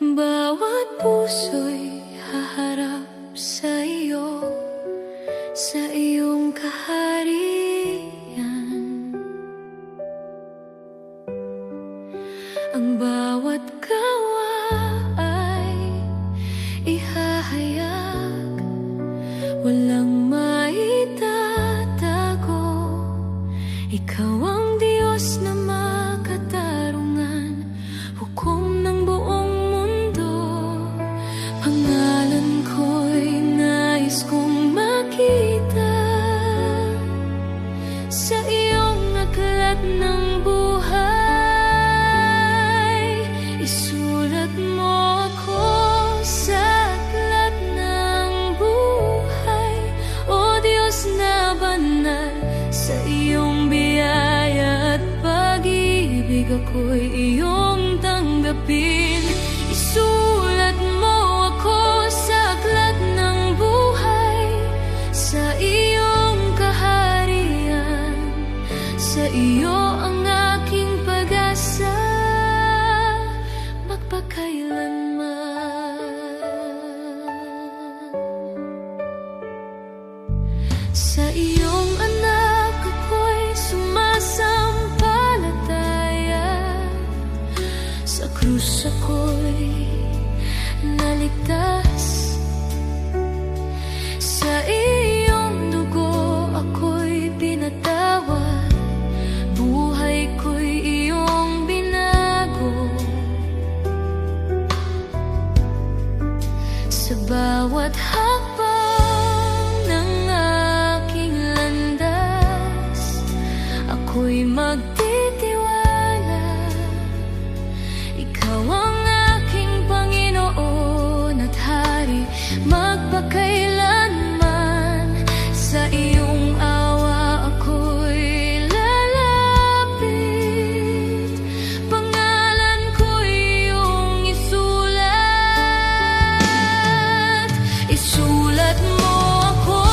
Bawat puso'y haharap sa iyo, sa iyong kaharian. Ang bawat gawa ay ihahayag, walang maitatago. Ikaw ang Diyos na makatarungan, hukom ng buong mundo. Pangalan ko'y nais kong makita sa iyong aklat ng buhay. Isulat mo ako sa aklat ng buhay, O Diyos na banal. Sa iyong biyaya at pag-ibig ako'y iyong tanggapin. Isulat mo ako sa aklat ng buhay, sa iyong kaharian. Sa iyo ang aking pag-asa, magpakailanman. Sa iyong anak ako'y sumasampalataya, sa krus ako'y naligtas. Sa iyong dugo ako'y pinatawad, buhay ko'y iyong binago. Sa bawat hakbang ng aking landas, ako'y magtitiwala. Ikaw ang aking Panginoon at Hari, magpakailanman. Sa iyong awa ako'y lalapit, pangalan ko'y iyong isulat. Isulat mo ako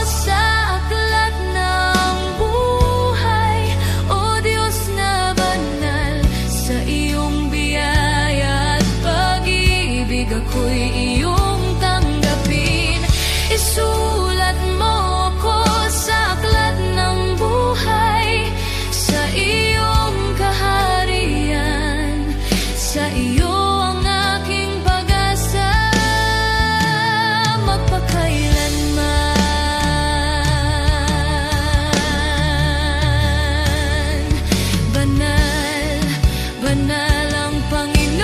sa aklat ng buhay, O Diyos na banal. Sa iyong biyaya at pag-ibig ako'y iyong tanggapin. Isulat mo ako sa aklat ng buhay, sa iyong kaharian. Sa iyo ang aking pag-asa, magpakailanman. Banal, banal ang Panginoon,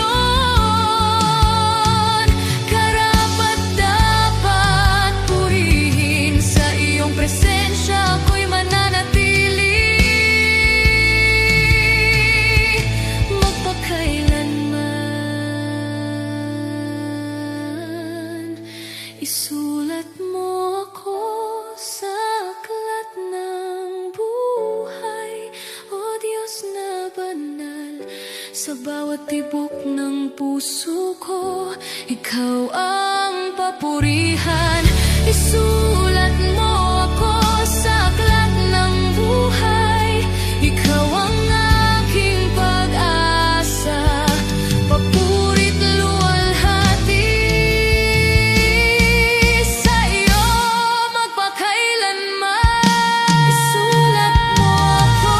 karapat-dapat purihin. Sa iyong presensya ako'y mananatili, magpakailanman. Isulat mo ako sa aklat ng buhay, O Diyos na banal. Sa bawat tibok ng puso ko, ikaw ang papurihan. Isulat mo ako sa aklat ng buhay, ikaw ang aking pag-asa, papurit luwalhati. Sa iyo magpakailanman. Isulat mo ako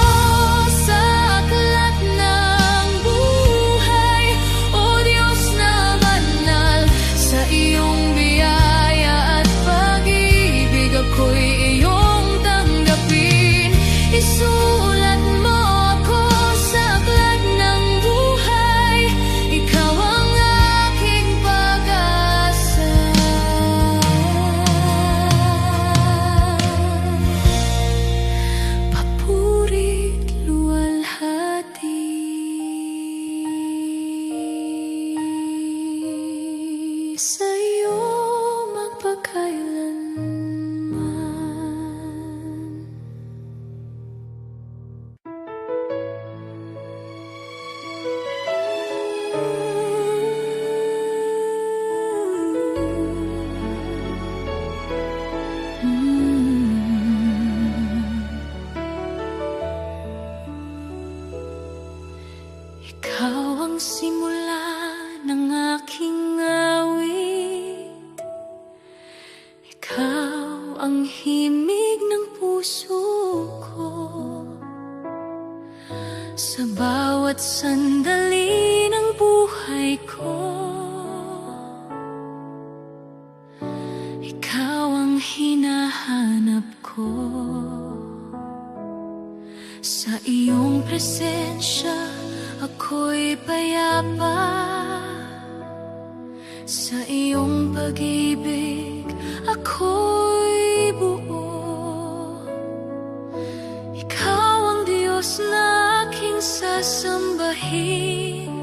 sa aklat ng buhay, O Diyos na banal. Sa iyong biyaya at pag-ibig ako'y iyong tanggapin. Isulat mo ako sa aklat ng buhay, ikaw ang aking pag-asa, papurit luwalhati. Sa iyo magpakailanman. Ikaw ang simula ng himig ng puso ko. Sa bawat sandali ng buhay ko, ikaw ang hinahanap ko. Sa iyong presensya, ako'y payapa. Sa iyong pag-ibig, ako'y buo. Ikaw ang Diyos na aking sasambahin,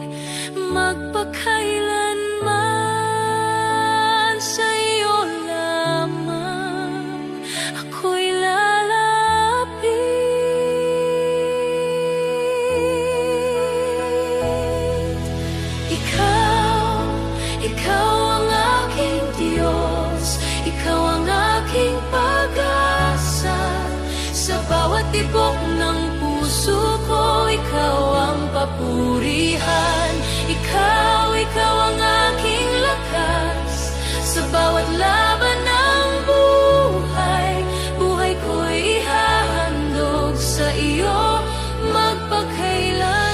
magpakailanman. Sa iyo lamang ako'y lalapit. Ikaw ang aking Diyos, ikaw ang aking pag-asa. Sa bawat tibok ng puso ko, ikaw ang papurihan. Ikaw ang aking lakas. Sa bawat laban ng buhay, buhay ko'y ihahandog sa iyo magpakailanman.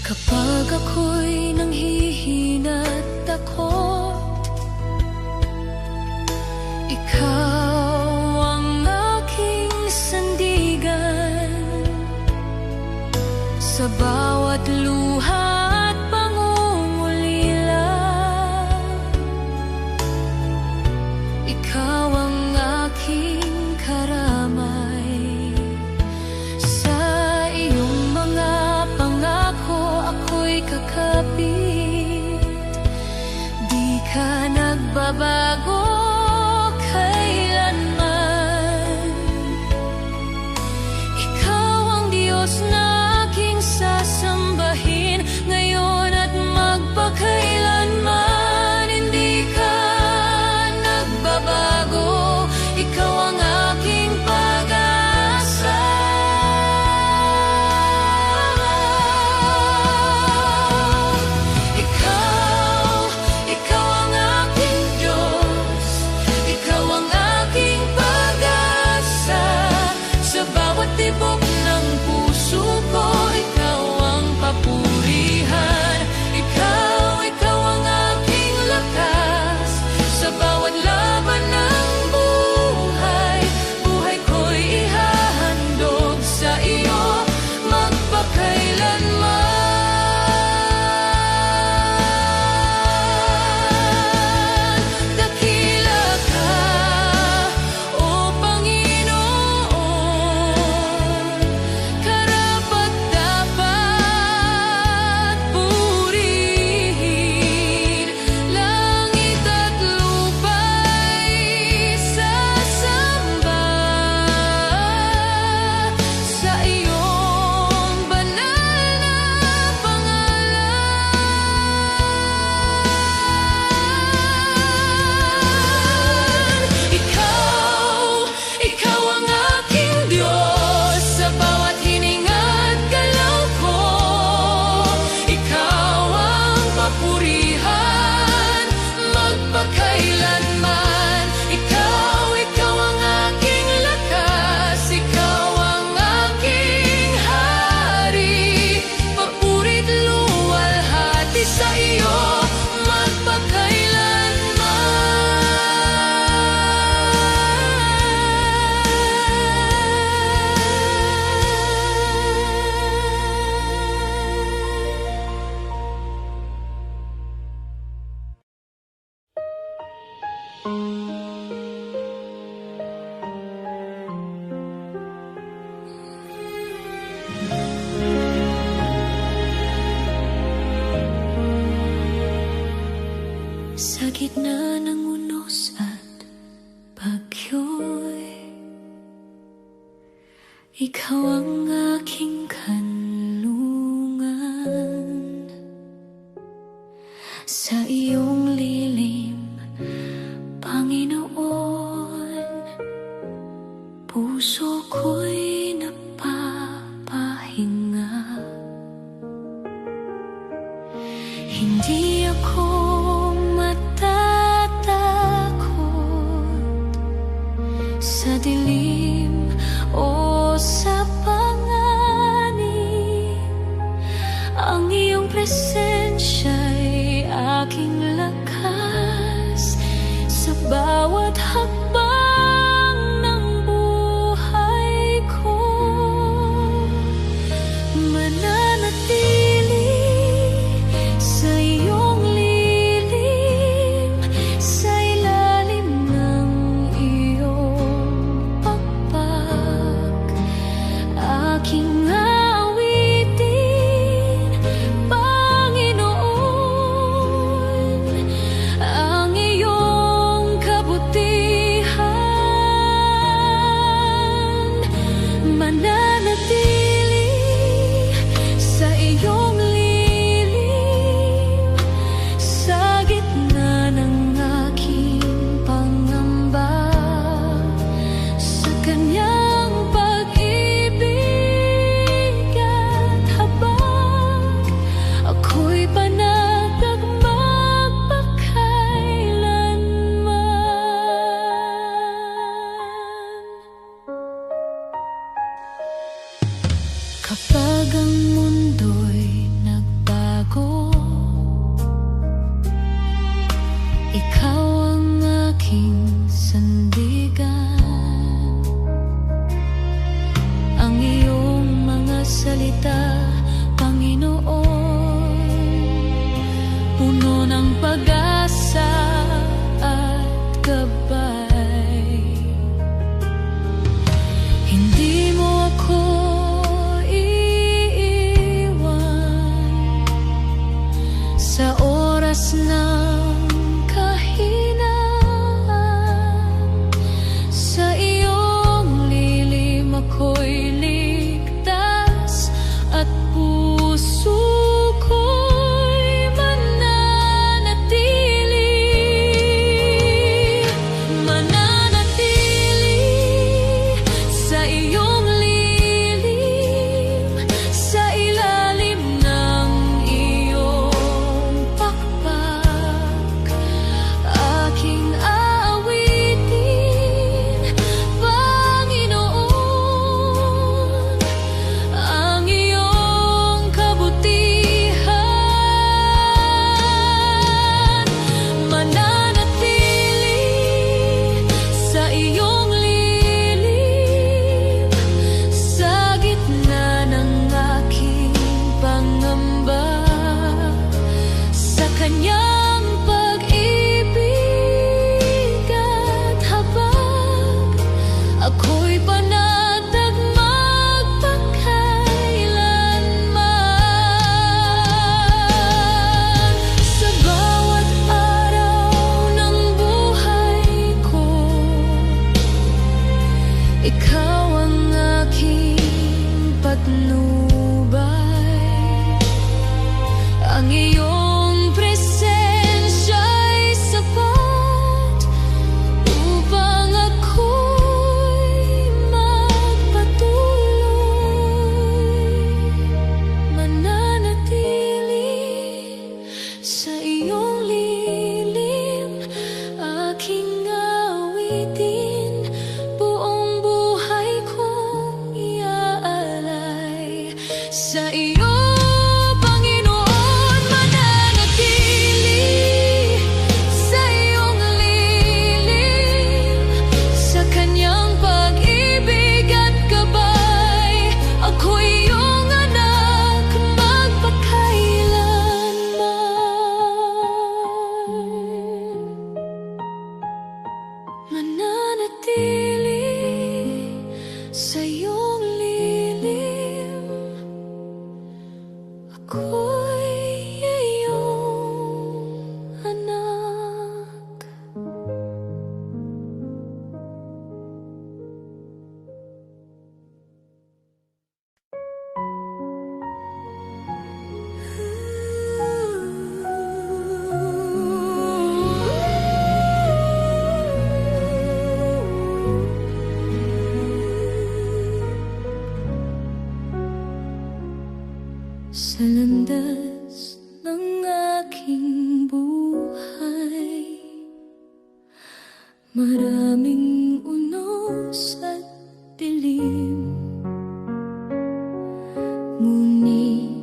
Kapag ako'y nanghihina't takot, ikaw ang aking sandigan. Sa bawat luha at pangungulila, ikaw ang aking karamay. Sa iyong mga pangako, ako'y kakapit. Di ka nagbabago kailanman. Ikaw ang Diyos na aking sasambahin, ngayon at magpakailanman. Hindi ka nagbabago, ikaw ang aking pag-asa. Ikaw ang aking Diyos, ikaw ang aking pag-asa. Sa bawat tibok ng puso ko, ikaw ang papurihan. Ikaw ang aking lakas. Sa bawat laban ng buhay, buhay ko'y ihahandog sa iyo magpakailanman. Dakila ka, O Panginoon, karapat-dapat purihin. Langit at lupa'y sasamba sa iyong banal na pangalan. Ikaw ang aking Diyos. Sa bawat hininga't galaw ko, ikaw ang papurihan magpakailanman. Ikaw ang aking lakas. Ikaw ang aking hari. Papuri't luwalhati sa iyo sa gitna ng unos at bagyo'y ikaw ang aking kanlungan. Sa iyong lilim, Panginoon, puso ko'y napapahinga. Hindi Kapag ang mundo'y nagbago, ikaw ang aking sandigan. Ang iyong mga salita, Panginoon, puno ng pag-asa at gabay. Hindi mo ako sa oras ng kahinaan. Sa iyong lilim ako'y ligtas at puso ko'y mananatili. Mananatili sa iyong lilim, sa ilalim ng aking aawitin, Panginoon, ang iyong kabutihan. Mananatili sa iyong lilim, sa gitna ng aking pangamba, sa kanyang ako'y panatag magpakailanman. Sa bawat araw ng buhay ko, ikaw ang aking patnubay. Ang iyong presensya'y sapat upang sa iyong lilim, aking awitin, buong buhay kong iaalay sa iyo, Panginoon. Mananatili sa iyong lilim, sa kanyang pag-ibig at gabay. Ako'y iyong anak magpakailanman. Mananatili sa iyong lilim, ako'y iyong anak. Sa landas ng aking buhay, maraming unos at dilim. Ngunit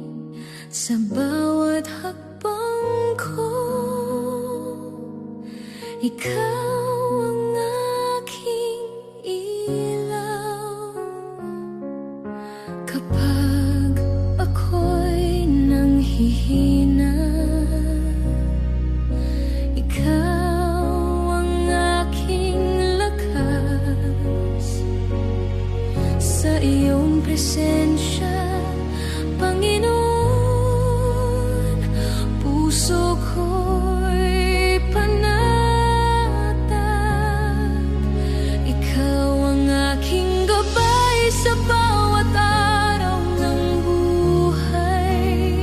sa bawat hakbang ko, ikaw ang aking ilaw. Kapag ako'y nanghihina, ikaw ang aking lakas. Sa iyong presensya, Panginoon, puso ko'y panatag. Ikaw ang aking gabay sa bawat araw ng buhay.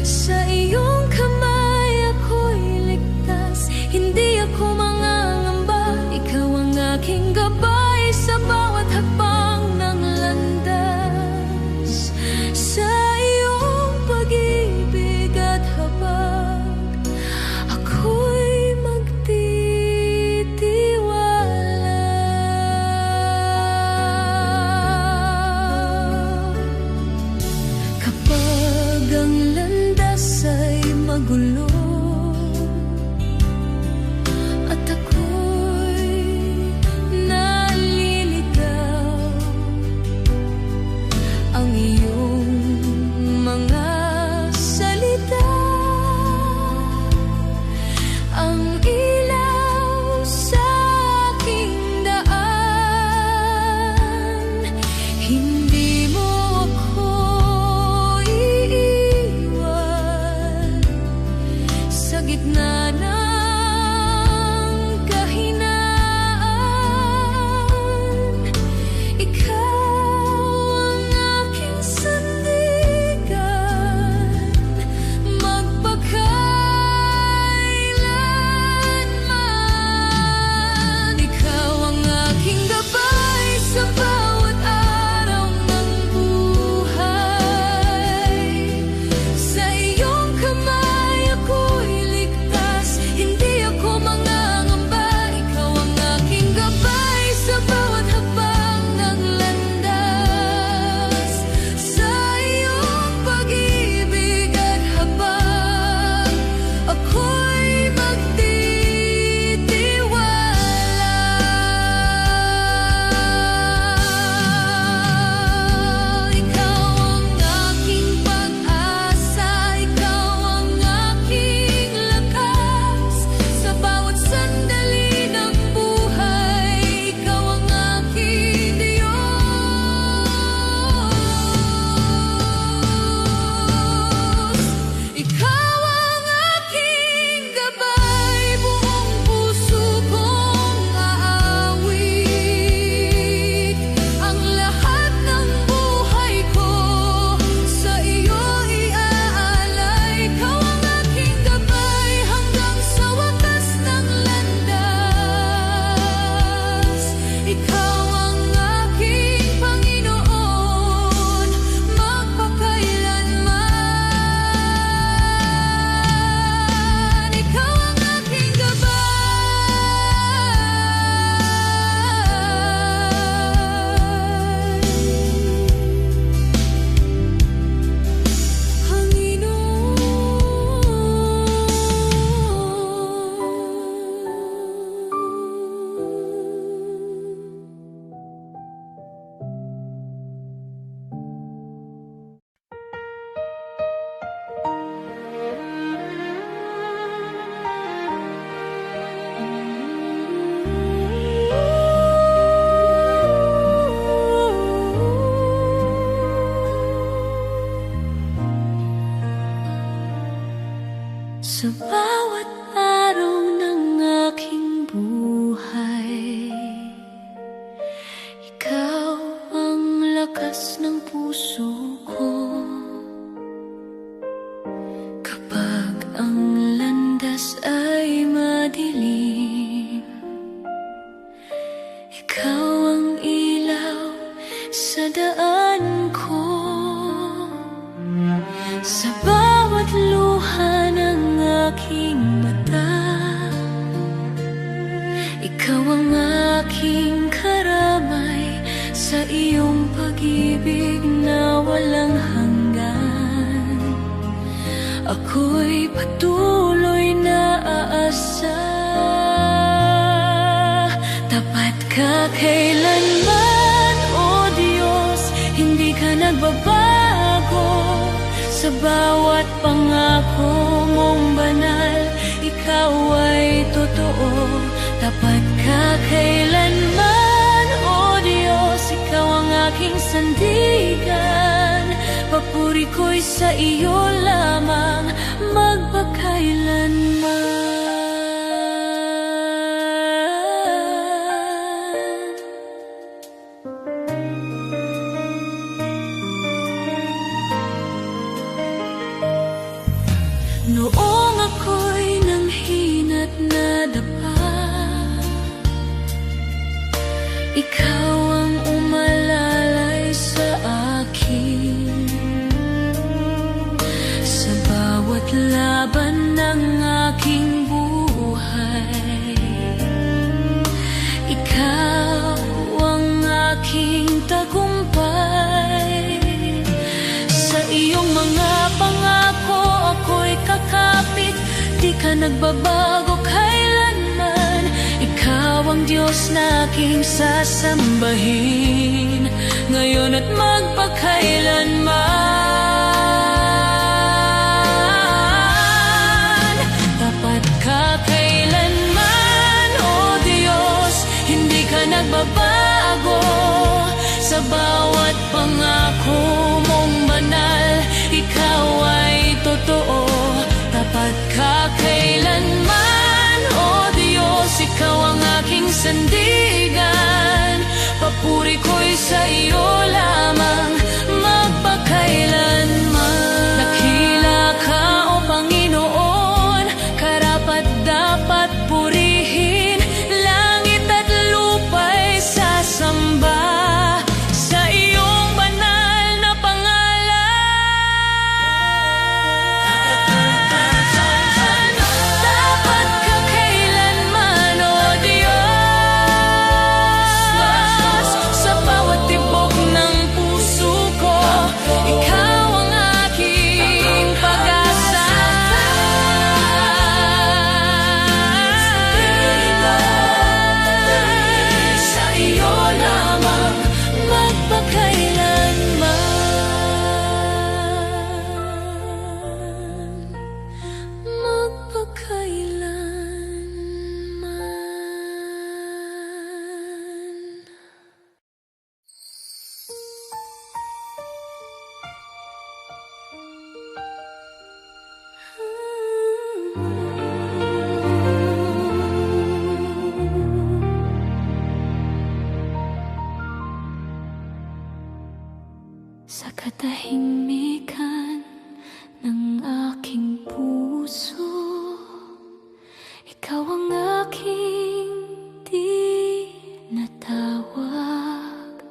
Sa iyong kamay ako'y ligtas, hindi ako mangangamba. Ikaw ang aking gabay sa bawat hakbang ng landas. Sa iyong pag-ibig at habag, Kapag ang landas ay magulo at ako'y naliligaw, ang iyong mga salita ang ilaw sa aking daan. Hindi mo ako iiwan sa gitna ng kahinaan. Ikaw ang aking sandigan magpakailanman. Ikaw ang aking gabay sa bawat araw ng buhay. Sa iyong kamay ako'y ligtas, hindi ako mangangamba. Ikaw ang aking gabay sa bawat hakbang ng landas. Sa iyong pag-ibig at habang ako'y magtitiwala. Ikaw ang aking pag-asa, ikaw ang aking lakas. Sa bawat sandali ng buhay, ikaw ang aking Diyos. Ikaw ang aking gabay, buong puso kong aawit. Ang lahat ng buhay ko sa iyo iaalay. Ikaw ang aking gabay hanggang sa wakas ng landas. Ikaw ang aking Panginoon magpakailanman. Ikaw ang aking Sa bawat araw ng aking buhay, ikaw ang lakas ng puso ko. Kapag ang landas ay madilim, ikaw ang ilaw sa daan ko. Sa bawat luha ng aking mata, ikaw ang aking karamay. Sa iyong pag-ibig na walang hanggan, ako'y patuloy na aasa. Tapat ka kailanman, O Diyos, hindi ka nagbabago. Sa bawat pangako mong banal, ikaw ay totoo. Tapat ka kailanman, O Diyos, ikaw ang aking sandigan. Papuri ko'y sa iyo lamang magpakailanman. Noong ako'y nanghina't nadapa, ikaw ang umalalay sa akin. Sa bawat laban ng aking buhay, ikaw ang aking tagumpay. Sa iyo ka nagbabago kailanman. Ikaw ang Diyos na aking sasambahin, ngayon at magpakailanman. Tapat ka kailanman, O Diyos, hindi ka nagbabago. Sa bawat pangako mong banal, ikaw ay totoo. Tapat ka kailanman, O Diyos, ikaw ang aking sandigan. Papuri ko'y sa iyo lamang magpakailanman. Dakila ka, O Panginoon, karapat dapat purihin. Langit at lupa'y sasamba sa iyong banal na pangalan. Dapat ka kailanman, O Diyos, sa bawat tibok ng puso ko, ikaw ang aking pag-asa. Sa iyo lamang magpakailanman. Sa katahimikan ng aking puso, ikaw ang aking tinatawag.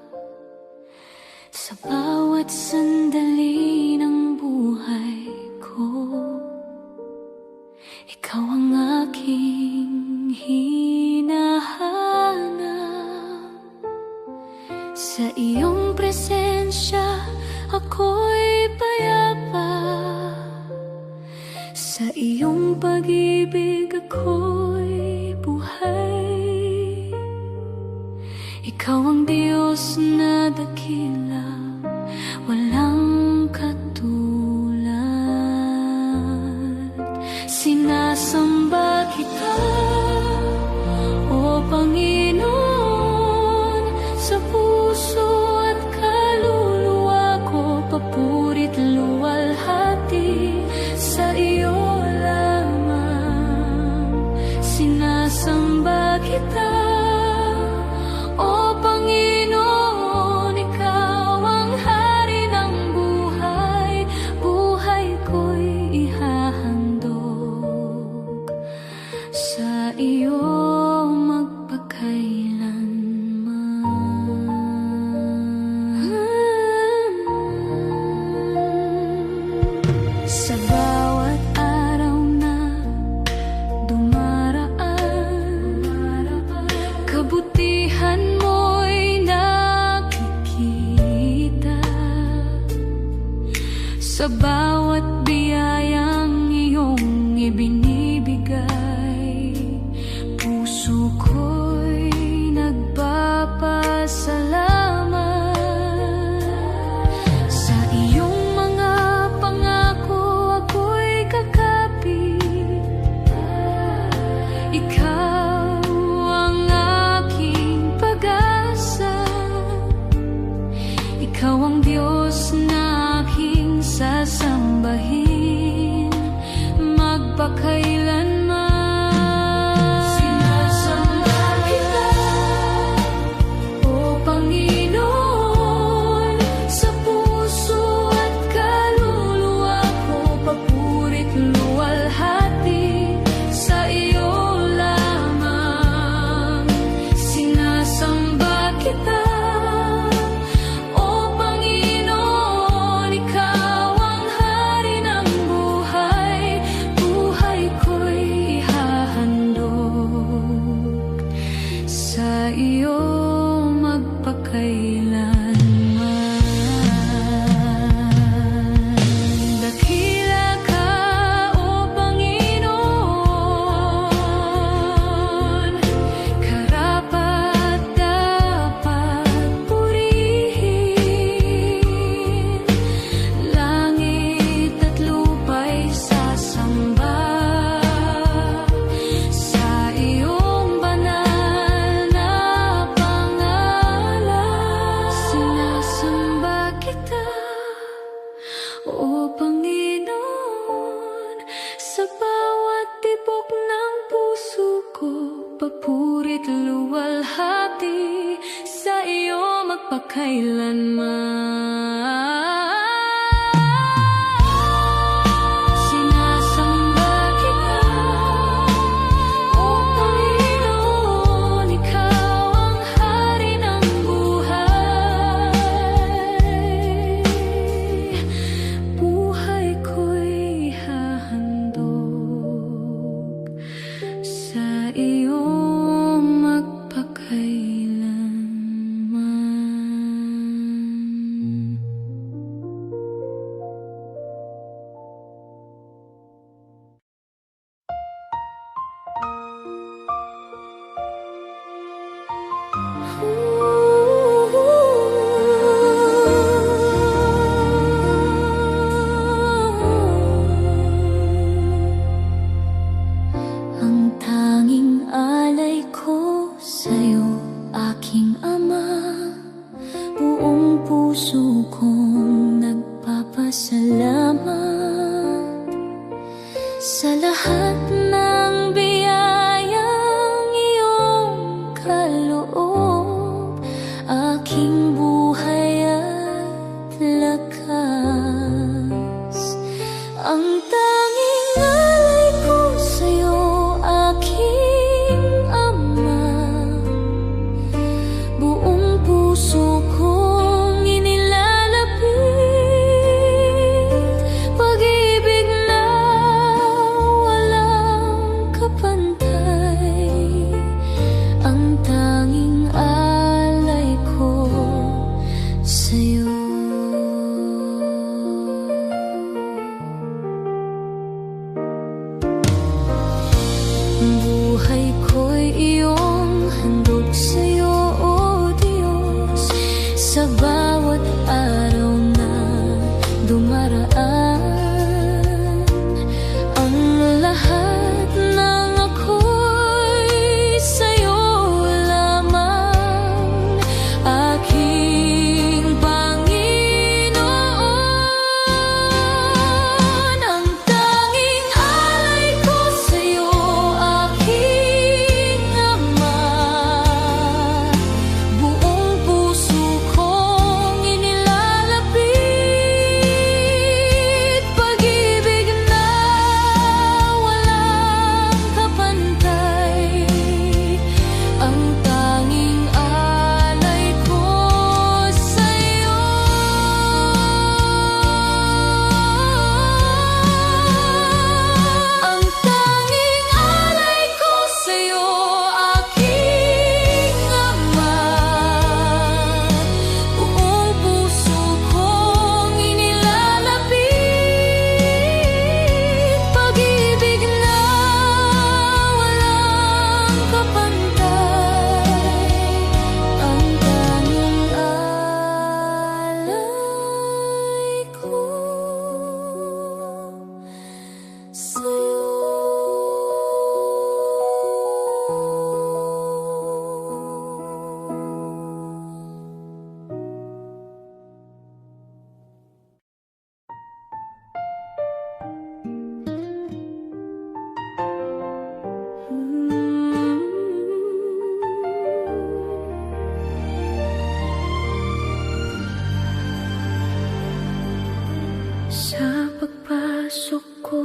Sa bawat sandali ng buhay ko, ikaw ang aking hinahanap. Sa iyong presensya ako'y payapa, sa iyong pag-ibig ako'y buhay. Ikaw ang Diyos na dakila, walang katulad. Sinasamba kita, O Panginoon, sa puso at kaluluwa ko. Papuri't luwalhati sa iyo lamang. Sinasamba kita, O Panginoon, ikaw ang hari ng buhay. Buhay ko'y ihahandog sa iyo magpakailanman. Sa bawat araw na dumaraan, kabutihan mo'y nakikita. Sa bawat biyayang iyong ibinibigay, puso ko'y nagpapasalamat. Sa iyong mga pangako ako'y kakapit. Ikaw ang aking pag-asa. Ikaw ang Diyos na aking sasambahin magpakailanman. Sinasamba kita, O Panginoon, sa puso at kaluluwa ko. Papuri't luwalhati sa iyo lamang. Sinasamba kita, O Panginoon, ikaw ang hari ng buhay. Buhay ko'y O Panginoon, sa bawat tibok ng puso ko, papuri't luwalhati sa iyo magpakailanman.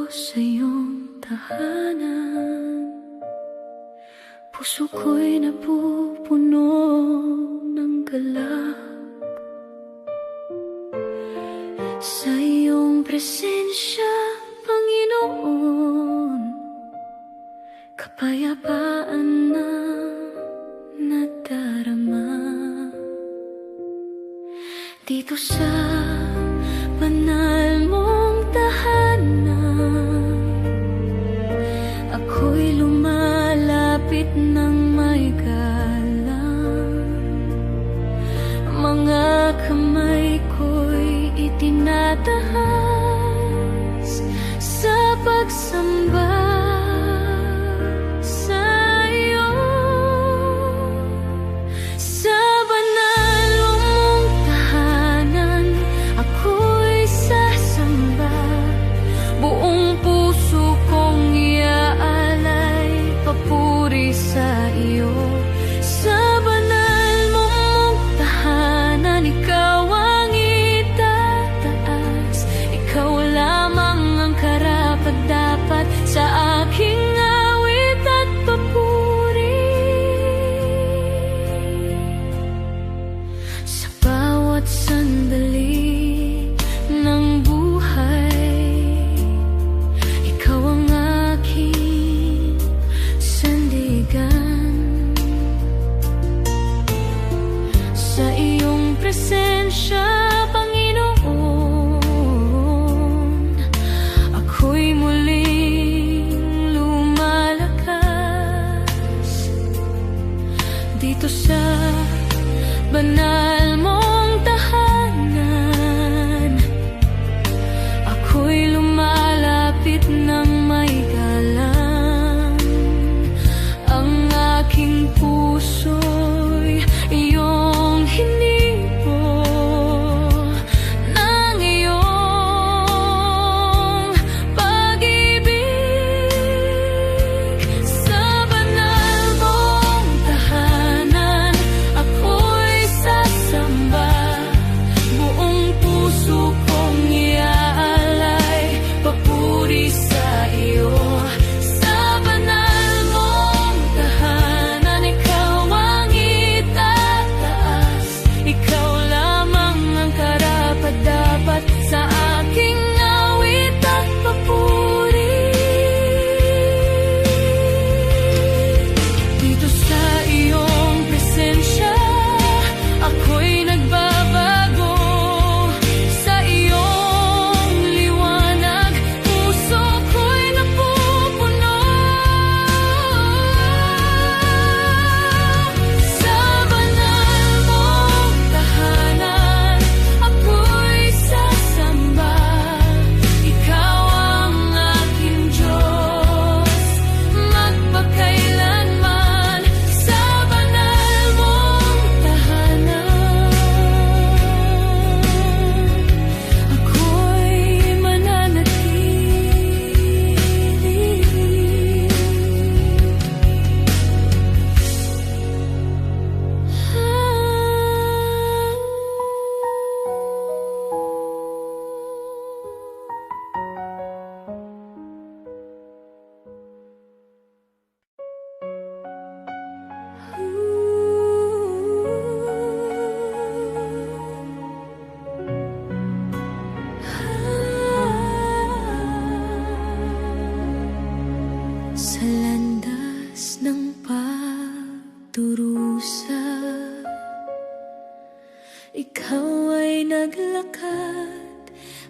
Sa iyong tahanan, puso ko'y napupuno ng galak. Sa iyong presensya, Panginoon, kapayapaan na nadarama. Dito sa banal mong tahanan, ako'y lumalapit ng may galang. Mga kamay ko'y itinatahas sa pagsunod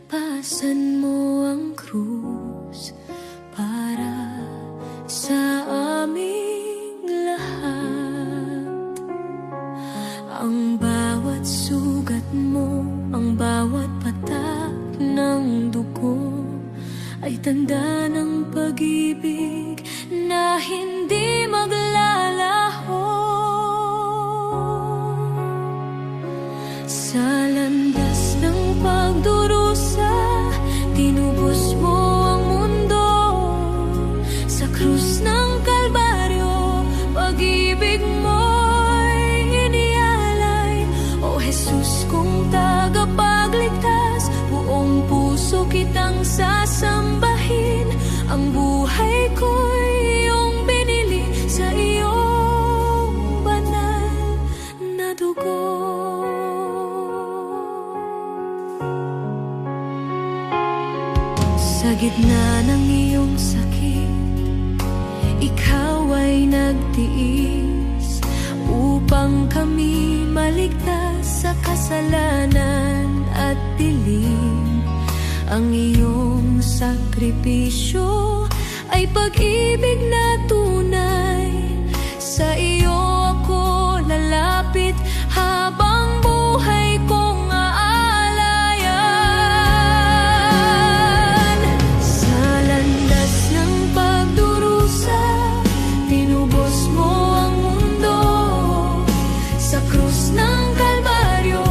Nalagpasan mo ang krus para sa aming lahat. Ang bawat sugat mo, ang bawat patak ng dugo ay tanda ng pag-ibig na hindi maglalaho. Sa landas ng pagdurusa, tinubos mo ang mundo. Sa krus ng Kalbaryo, pag-ibig mo'y inialay. O Jesus kong tagapagligtas, buong puso kitang sasambahin. Ang buhay ko'y iyong binili sa iyong banal na dugo. Sa gitna ng iyong sakit, ikaw ay nagtiis upang kami maligtas sa kasalanan at dilim. Ang iyong sakripisyo ay pag-ibig na tunay. Sa iyo ako lalapit habang buhay kong aalayan. Sa landas ng pagdurusa, tinubos mo ang mundo. Sa krus ng Kalbaryo,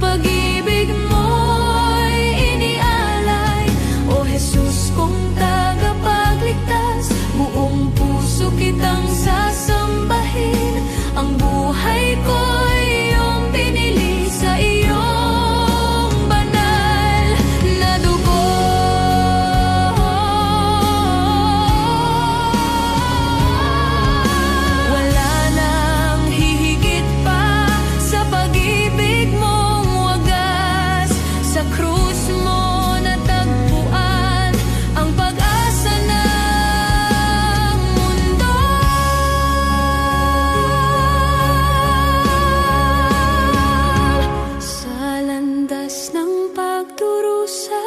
pag-ibig mo'y inialay. O Jesus kong tagapagligtas, buong puso kitang sasambahin. Ang buhay ko'y iyong binili sa iyong banal na dugo. Wala nang hihigit pa sa pag-ibig mong wagas. Sa krus mo natagpuan ang pag-asa ng mundo. Sa landas ng pagdurusa,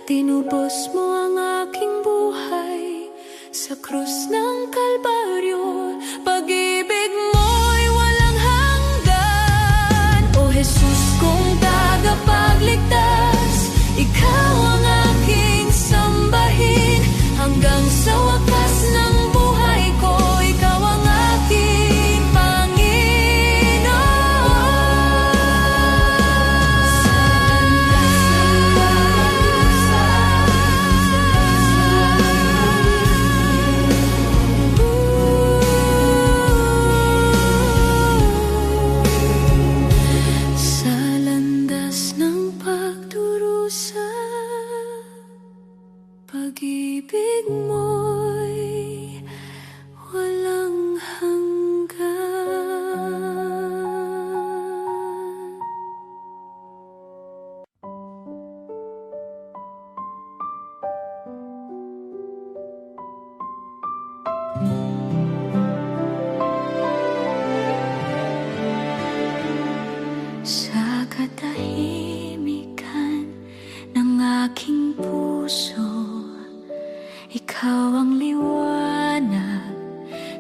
tinubos mo ang aking buhay. Sa krus ng Kalbaryo, pag-ibig mo'y walang hanggan. O Jesus kong tagapagligtas, ikaw ang aking sambahin. Hanggang sa wakas ng buhay ko, ikaw ang aking Panginoon. Sa landas ng pagdurusa, pag-ibig mo'y walang hanggan. Sa katahimikan ng aking puso, ikaw ang liwanag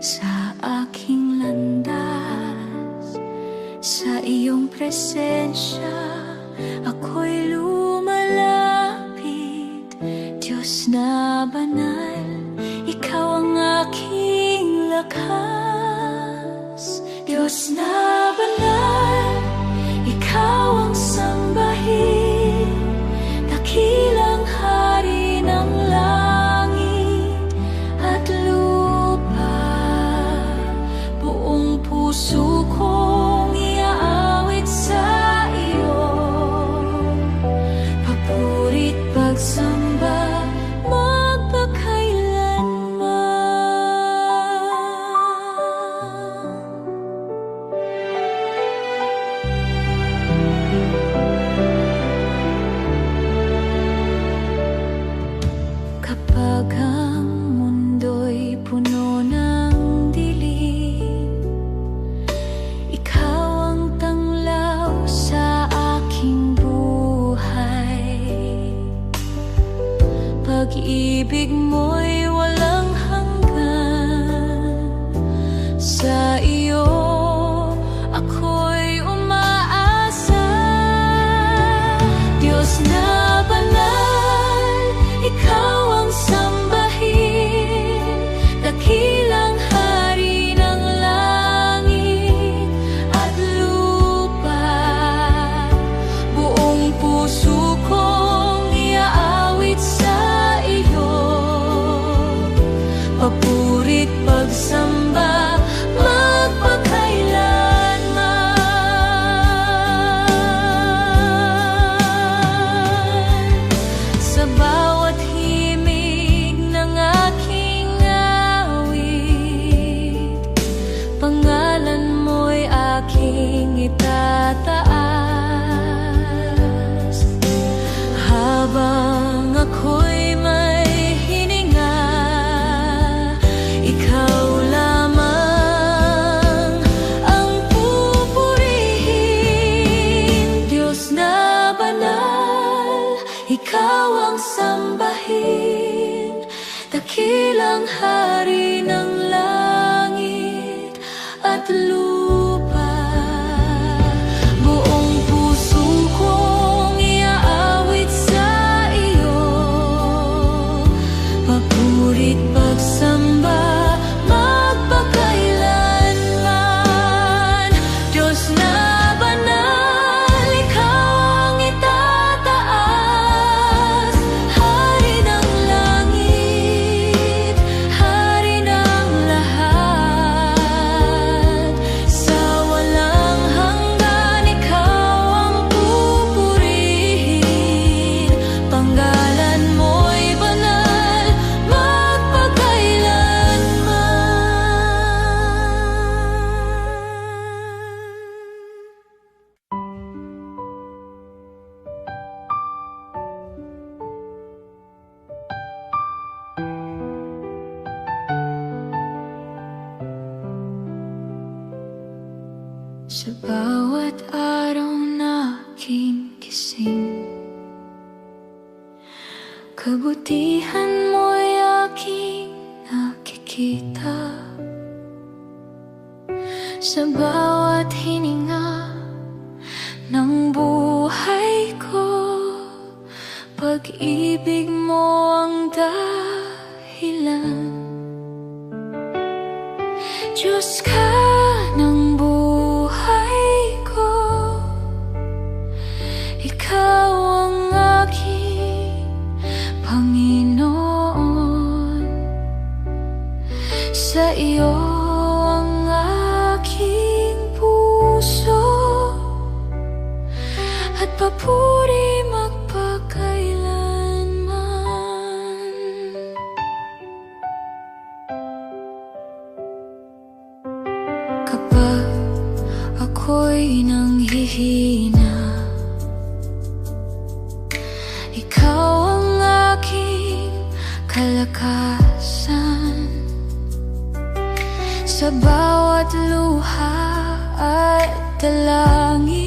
sa aking landas. Sa iyong presensya, ako'y lumalapit. Diyos na banal, ikaw ang aking lakas. Diyos na banal, ikaw ang sambahin. Dakilang hari ng langit at lupa. Buong puso kong iaawit sa iyo. Papurit pagsamba magpakailanman. pag-ibig mo'y walang hanggan. Sa iyo ako'y umaasa. Diyos na banal, ikaw ang sambahin, dakilang hari ng langit at lupa. Buong puso kong iaawit sa iyo, papurit pagsamba magpakailanman. Sa bawat himig ng aking awit, pangalan mo'y aking itataas. Habang ako'y may hininga, ikaw lamang ang pupurihin. Diyos na banal, ikaw ang sambahin, dakilang hari ng langit at lupa. Buong puso kong iaawit sa iyo, papurit pagsamba magpakailanman. Diyos na banal, ikaw ang itataas. Hari ng langit, hari ng lahat. Sa walang hanggan, ikaw ang pupurihin. Panggalan mo'y banal magpakailanman. Sa bawat araw na aking gising, kabutihan mo'y aking nakikita. Sa bawat hininga ng buhay ko, pag-ibig mo ang dahilan. Diyos ka ng buhay ko, ikaw ang aking Panginoon. Sa iyo ang aking puso at papuri magpakailanman. Kapag ako'y nanghihina, ikaw ang aking kalakasan. Sa bawat luha at dalangin,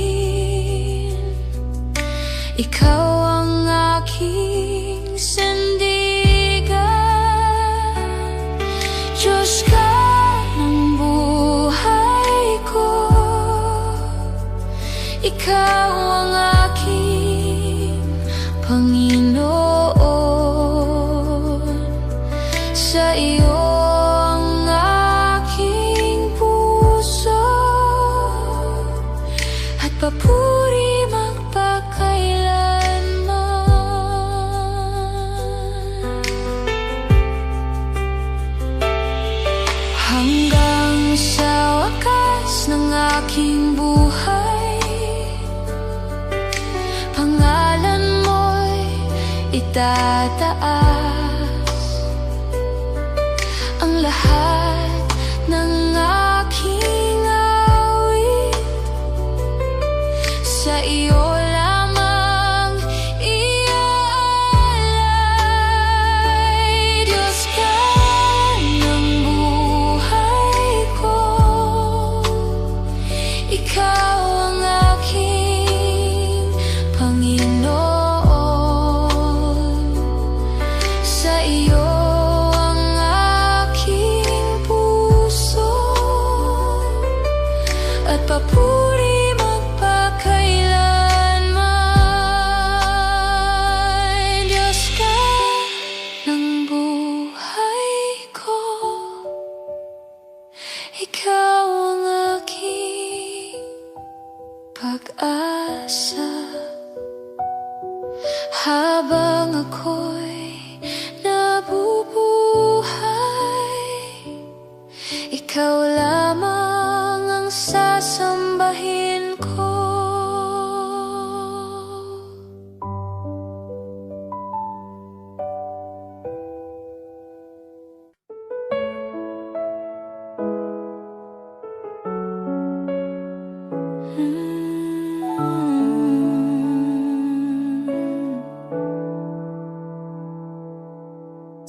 ikaw ang aking sandigan. Diyos ka ng buhay ko, ikaw ang aking Panginoon. Sa iyo ang aking puso at papuri magpakailanman. Hanggang sa wakas ng aking buhay, pangalan mo'y itataas. Ang lahat ng aking awit sa iyo lamang iaalay. Diyos ka ng buhay ko, ikaw ang aking Panginoon. habang ako'y nabubuhay. Ikaw lamang ang sasambahin ko.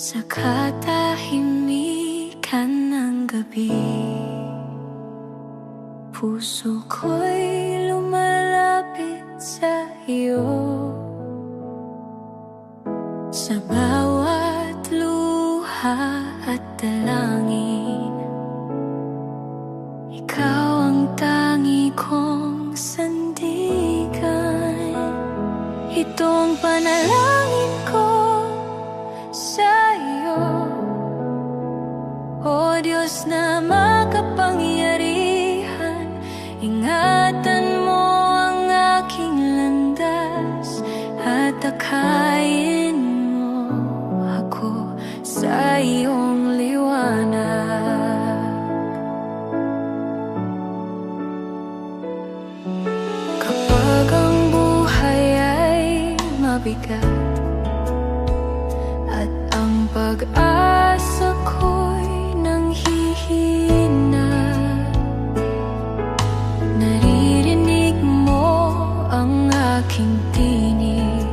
Sa katahimikan ng gabi, puso ko'y lumalapit sa iyo. Sa bawat luha at dalangin, ikaw ang tangi kong sandigan. Ito ang panalangin ko sa iyo, O Diyos na makapangyarihan. Ingatan mo ang aking landas at takayin mo ako sa iyong liwanag. Kapag ang buhay ay mabigat at ang pag-asa ko'y nanghihina, naririnig mo ang aking tinig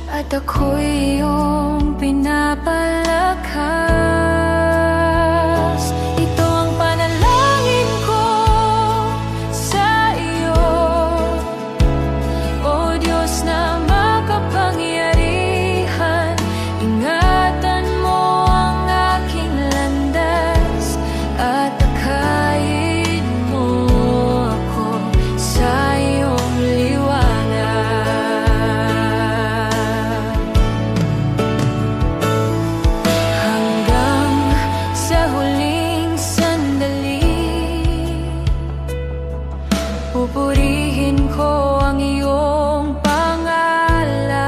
at ako'y iyong pinapalakas. Ito ang panalangin ko sa iyo, O Diyos na makapangyarihan. Ingatan mo ang aking landas at takayin mo ako sa iyong liwanag. Hanggang sa huling sandali, pupurihin ko ang iyong pangalan.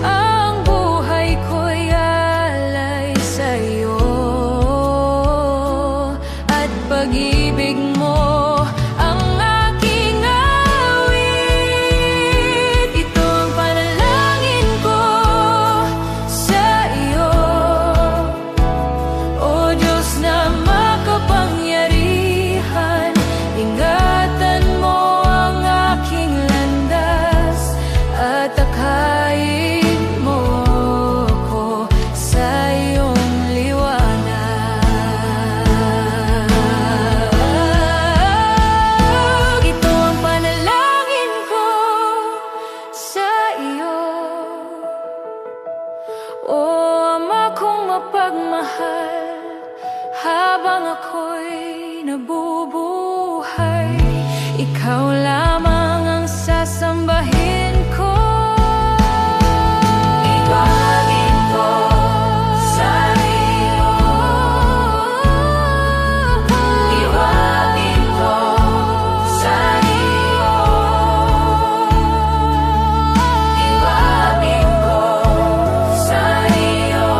Ang buhay ko'y alay sa iyo at pag-ibig mo ang aking awit. Ito ang panalangin ko sa iyo, O Diyos na makapangyarihan. Ingatan mo ang aking landas at takayin mo ako sa iyong liwanag. Ito ang panalangin ko sa iyo, O Ama kong mapagmahal. Habang ako'y nabubuhay, ikaw lamang ang sasambahin ko. Ibagin ko sa iyo, ibagin ko sa iyo, ibagin ko sa iyo.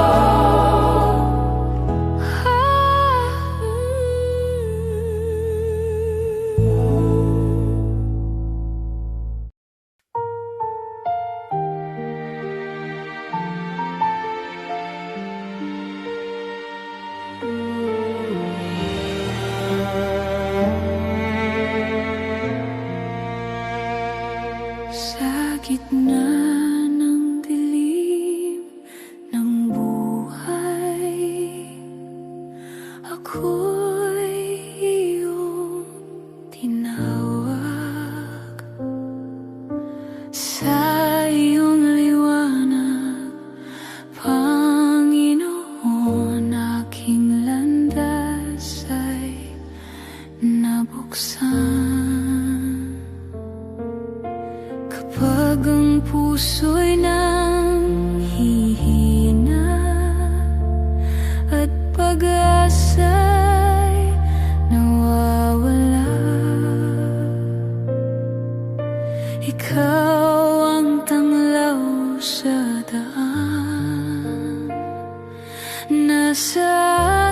Sa gitna ng dilim ng buhay, ako'y iyong tinawag. Sa iyong liwanag, Panginoon, aking landas ay nabuksan. Kapag ang puso'y nanghihina at pag-asa'y nawawala, Ikaw ang tanglaw sa daan na sa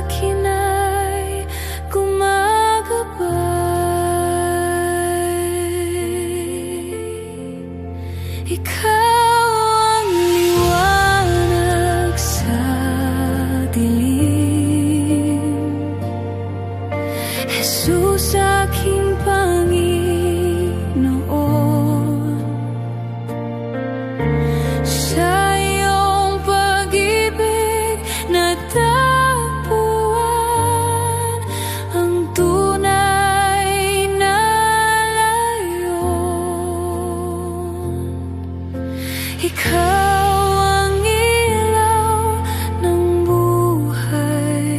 akin ay gumagabay. Ikaw ang liwanag sa dilim, Jesus aking Panginoon. Sa iyong pag-ibig natagpuan ang tunay na layon. Ikaw ang ilaw ng buhay,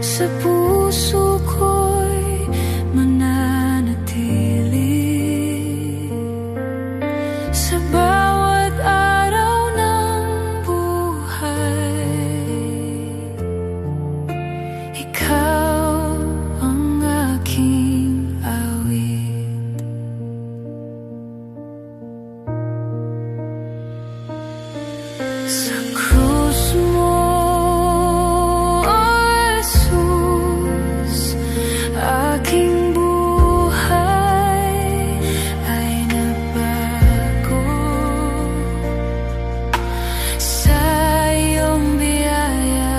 sa puso ko'y mananatili. Sa bawat araw ng buhay, ikaw ang aking awit. Sa krus mo, O Jesus, aking buhay ay nabago. Sa iyong biyaya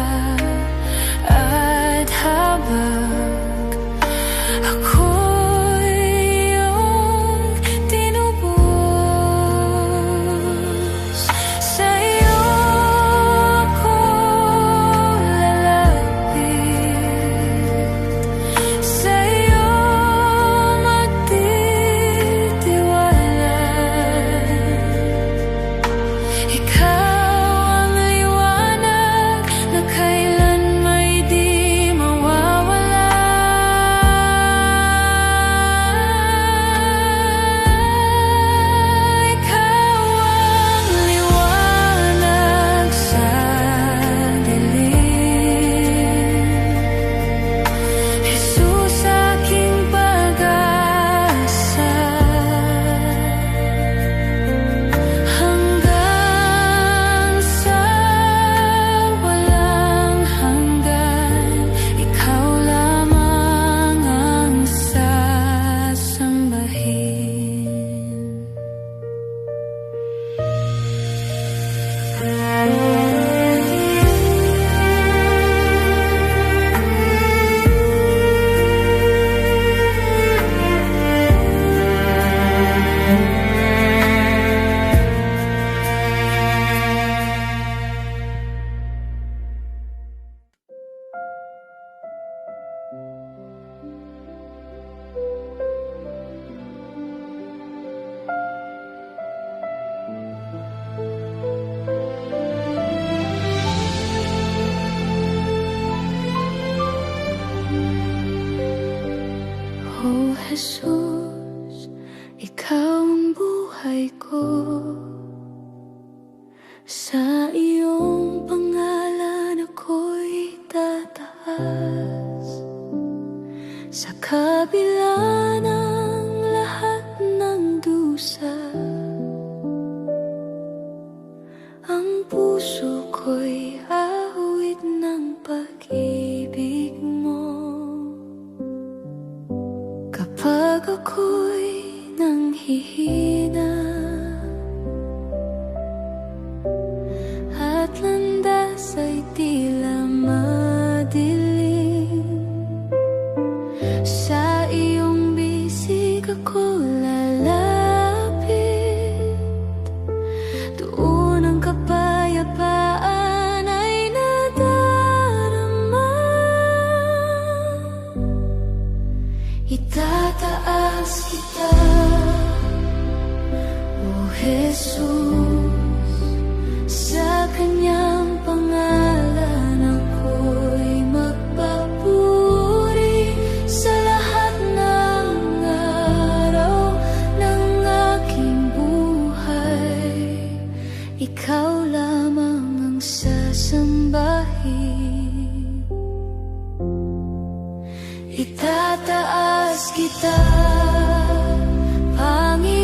at habag, ako'y iyong tinubos. Sa iyo ako lalapit, sa iyo magtitiwala. Ikaw ang liwanag na kailanmay di mawawala. Ikaw ang liwanag sa dilim, Jesus aking pag-asa. Hanggang sa walang hanggan, ikaw lamang ang sasambahin. O Jesus, ikaw ang buhay ko. Sa iyong pangalan ako'y tataas. Sa kabila ng lahat ng dusa, ang puso ko'y awit ng pag-ibig mo. Kapag ako'y nanghihina at landas ay tila madilim, sa iyong bisig ako lalapit. Doon ang kapayapaan ay nadarama. Itataas kita, O Jesus, sa kanyang pangalan ako'y magpapuri. Sa lahat ng araw ng aking buhay, ikaw lamang ang sasambahin. Itataas kita, Panginoon.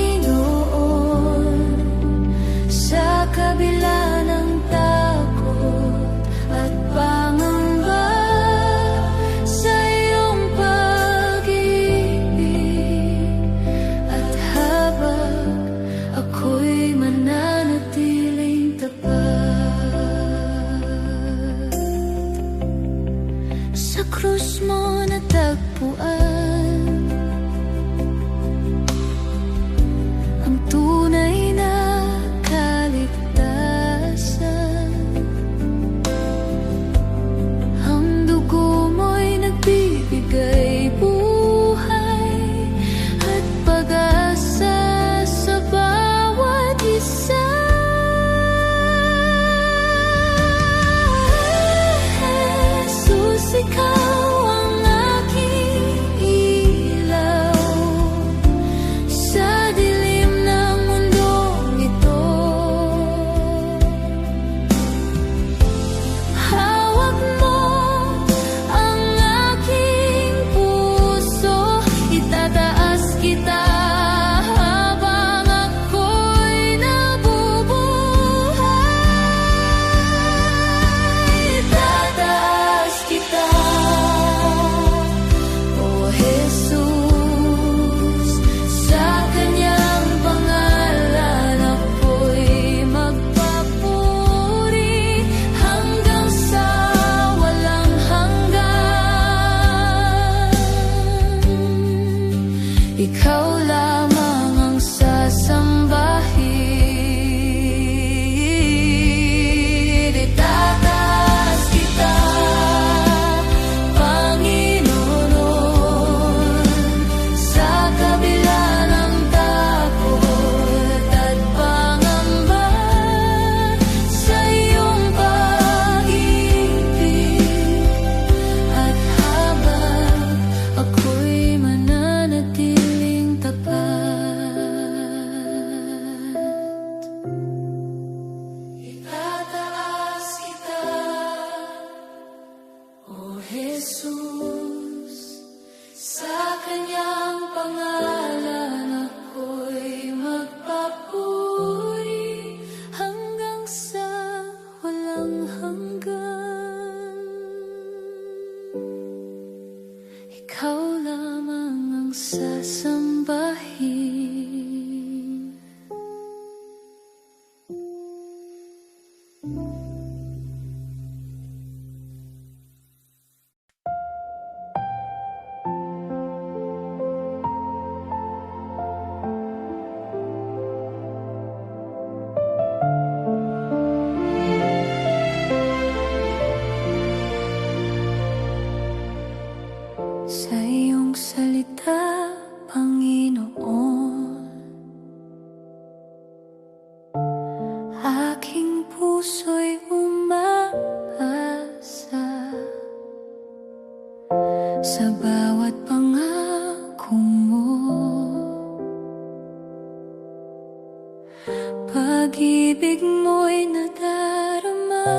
pag-ibig mo'y nadarama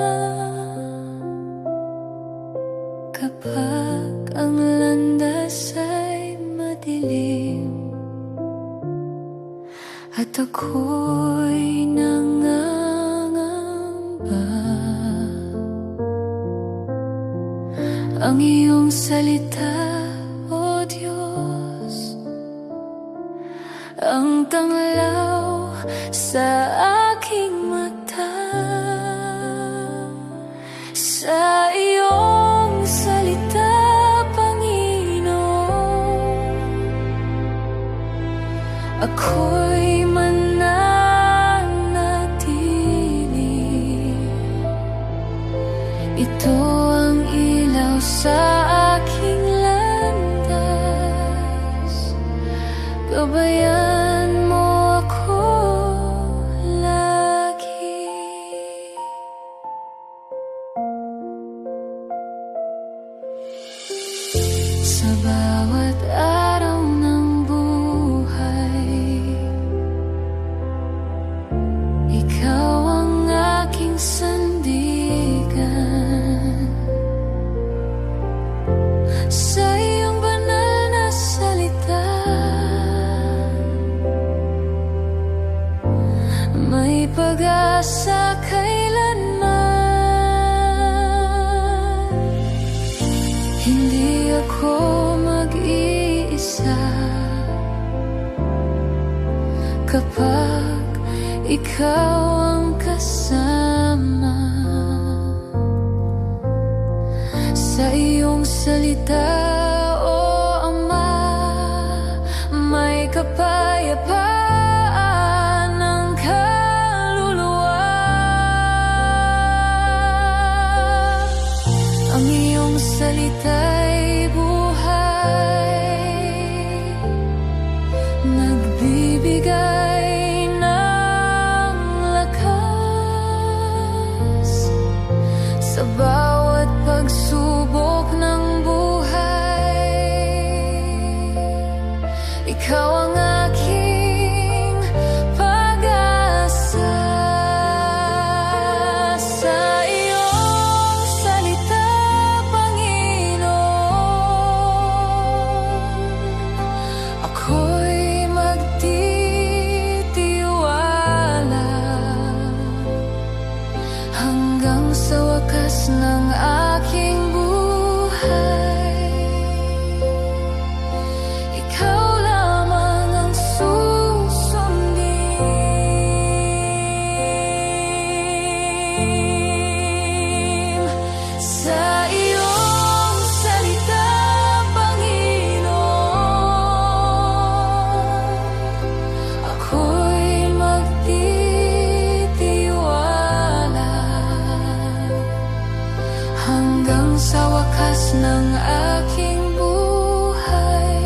kapag ang landas ay madilim at ako'y nangangamba. Ang iyong salita, O Diyos, ang tanglaw sa aking mata. Sa iyong salita, Panginoon, ako'y mananatili. Ito ang ilaw sa aking landas. Gabayan mo ako lagi. Sa bawat araw ng buhay, ikaw ang aking sandigan. Sa iyong banal na salita, may pag-asa kailanman. Hindi ako mag-iisa kapag ikaw ang kasama. Sa iyong salita, O Ama, may kapayapaan ng kaluluwa. Ang iyong salita'y buhay, nagbibigay ng lakas sa bawat pagsubok ng buhay. Ikaw ang aking pag-asa. Sa iyong salita, Panginoon, ako'y magtitiwala hanggang sa wakas ng aking buhay. Ikaw lamang ang susundin. Sa iyong salita, Panginoon, ako'y magtitiwala hanggang sa wakas ng aking buhay.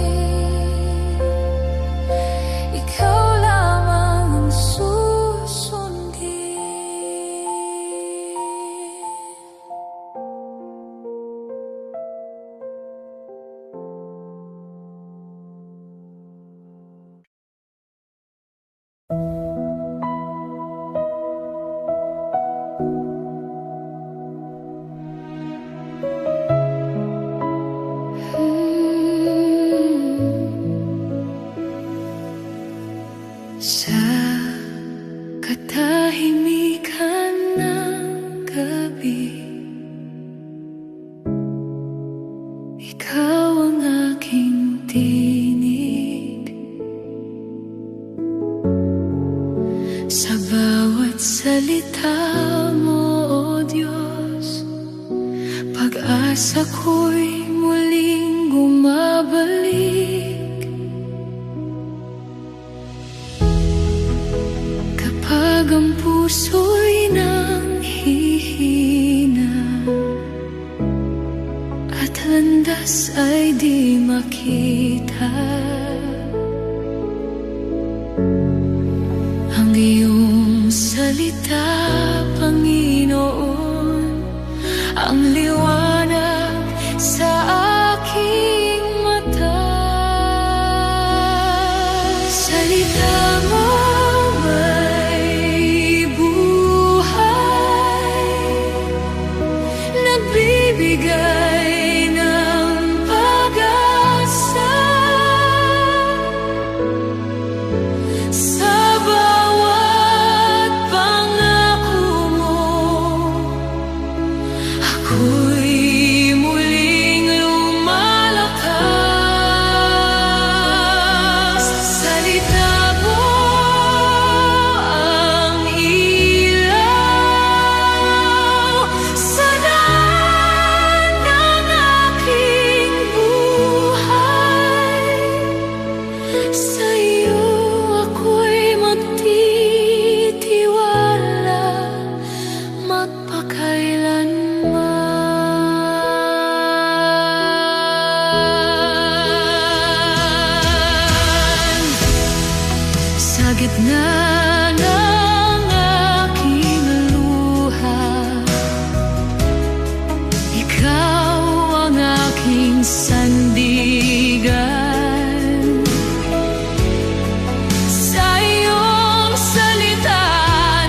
Ikaw lamang ang susundin. Sa katahimikan ng gabi, ikaw ang aking tinig. Sa bawat salita mo, O Diyos, pag-asa ko'y muling gumabalik. Kapag ang puso'y nanghihina at landas ay di makita, ang iyong salita, Panginoon, ang liwanag sa aking mata. Salita mo may ng aking luha, ikaw ang aking sandigan. Sa iyong salita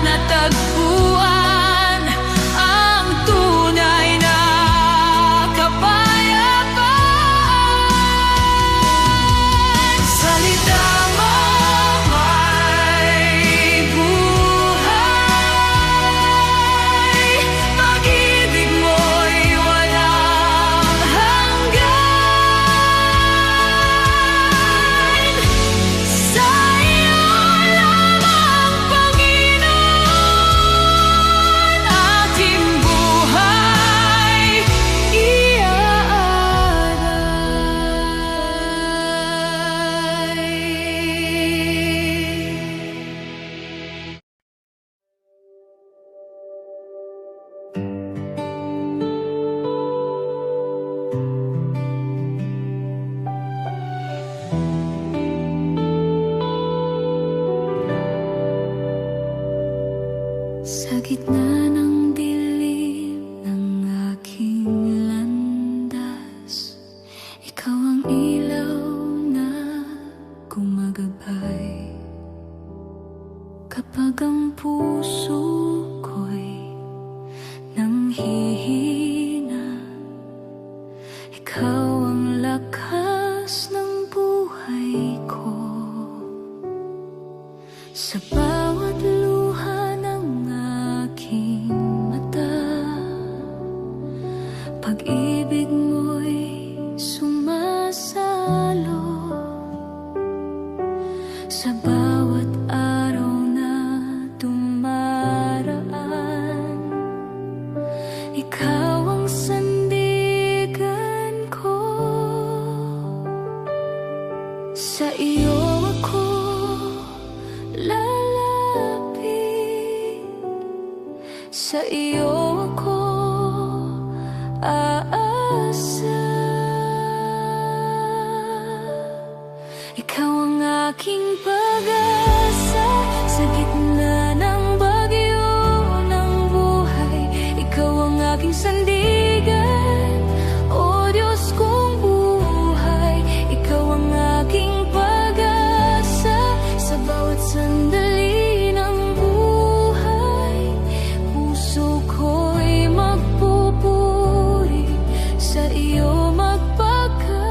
natagpuan ang tunay na kapayapaan. Salita mo may buhay, pag-ibig mo'y walang hanggan. Sa iyo lamang, Panginoon, aking buhay iaalay. Sa gitna ng dilim ng aking landas, ikaw ang ilaw na gumagabay. Kapag ang puso ko'y nanghihina, ikaw ang lakas ng buhay ko. Sa bawat luha ng aking mata, pag-ibig mo'y sumasalo. Sa bawat araw na dumaraan, ikaw ang sandigan ko. Sa iyo ako lalapit, sa iyo ako aasa. Ikaw ang aking pag-asa sa gitna ng bagyo ng buhay. Ikaw ang aking sandigan, o Diyos kong buhay. Ikaw ang aking pag-asa sa bawat sandali ng buhay. Puso ko'y magpupuri sa iyo magpakailanman.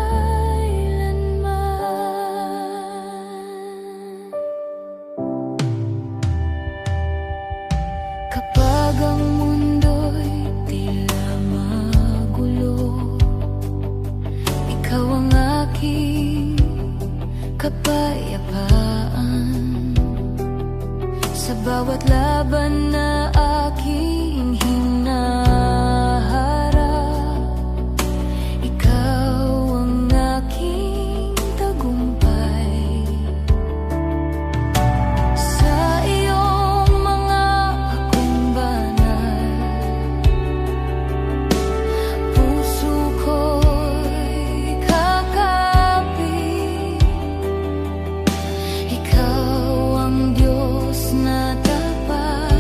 Kapag ang mundo'y tila magulo, ikaw ang aking kapayapaan. Sa bawat laban na aking hinaharap, ikaw ang aking tagumpay. Sa iyong mga pakumbanan, puso ko'y kakapit. Ikaw ang Diyos na tapat,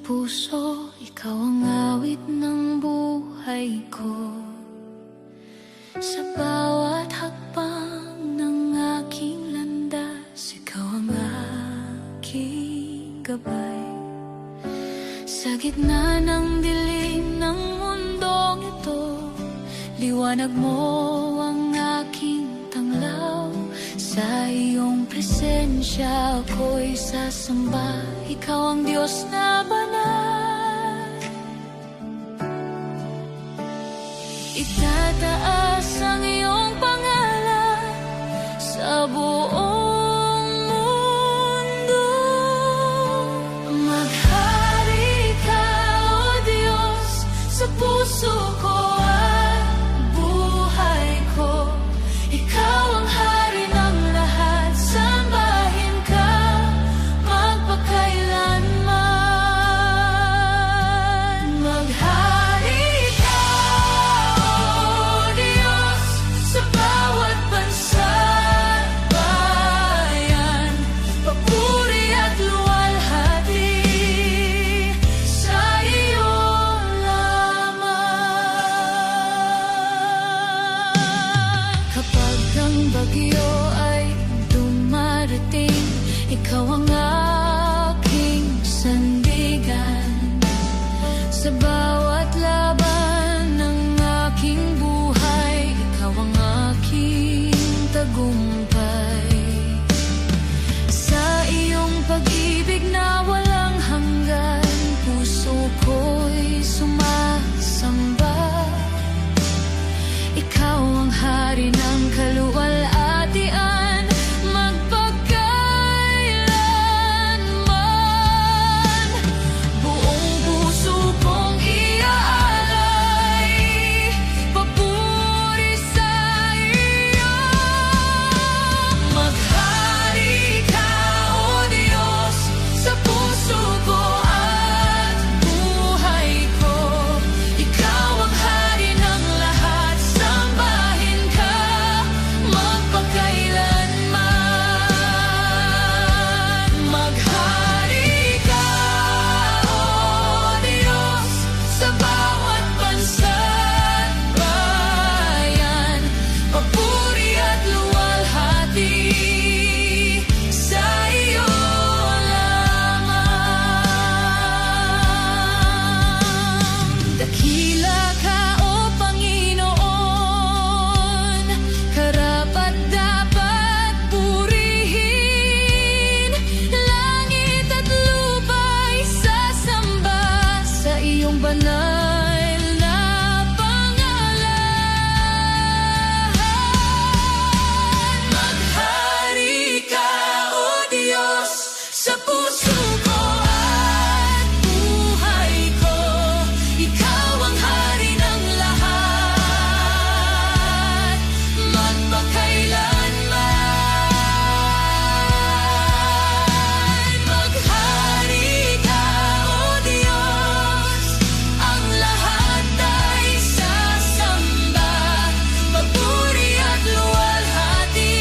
puso, ikaw ang awit ng buhay ko. Sa bawat hakbang ng aking landas, ikaw ang aking gabay. Sa gitna ng dilim ng mundong ito, liwanag mo ang aking tanglaw. Sa iyong presensya ako'y sasamba, ikaw ang Diyos na banal. Itataas ang iyong pangalan sa buong mundo. Maghari ka, O Diyos, sa puso ko at buhay ko. Ikaw ang hari ng lahat, sambahin ka magpakailanman. Maghari ka, O Diyos, sa bawat bansa at bayan. Papuri at luwalhati sa iyo lamang. Kapag ang bagyo ay dumarating, ikaw ang aking sandigan. Sa bawat laban ng aking buhay, ikaw ang aking tagumpay. Sa iyong pag-ibig na walang hanggan, puso ko'y sumasamba. Ikaw ang hari ng kaluwalhatian, magpakailanman. Buong puso kong iaalay, papuri sa iyo. Maghari ka, O Diyos, sa puso ko at buhay ko. Ikaw ang hari ng lahat, sambahin ka magpakailanman. Maghari ka, O Diyos, sa bawat bansa at bayan. Papuri at luwalhati sa iyo lamang. Dakila ka, O Panginoon, karapat-dapat purihin. Langit at lupa'y sasamba sa iyong banal na pangalan. Maghari ka, O Diyos, sa puso ko at buhay ko. Ikaw ang hari ng lahat, magpakailanman. Maghari ka, O Diyos, ang lahat ay sasamba. Papuri at luwalhati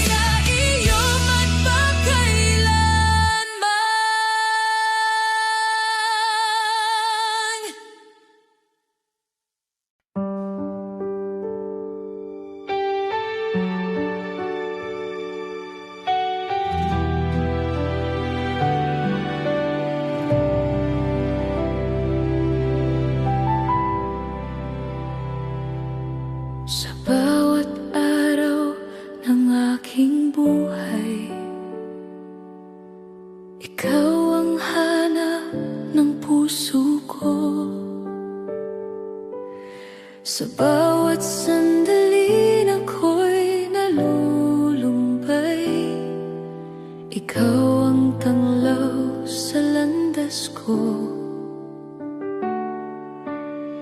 sa iyo magpakailanman. Sa bawat araw ng aking buhay, ikaw ang hanap ng puso ko. Sa bawat sandali ako'y nalulumbay, ikaw ang tanglaw sa landas ko.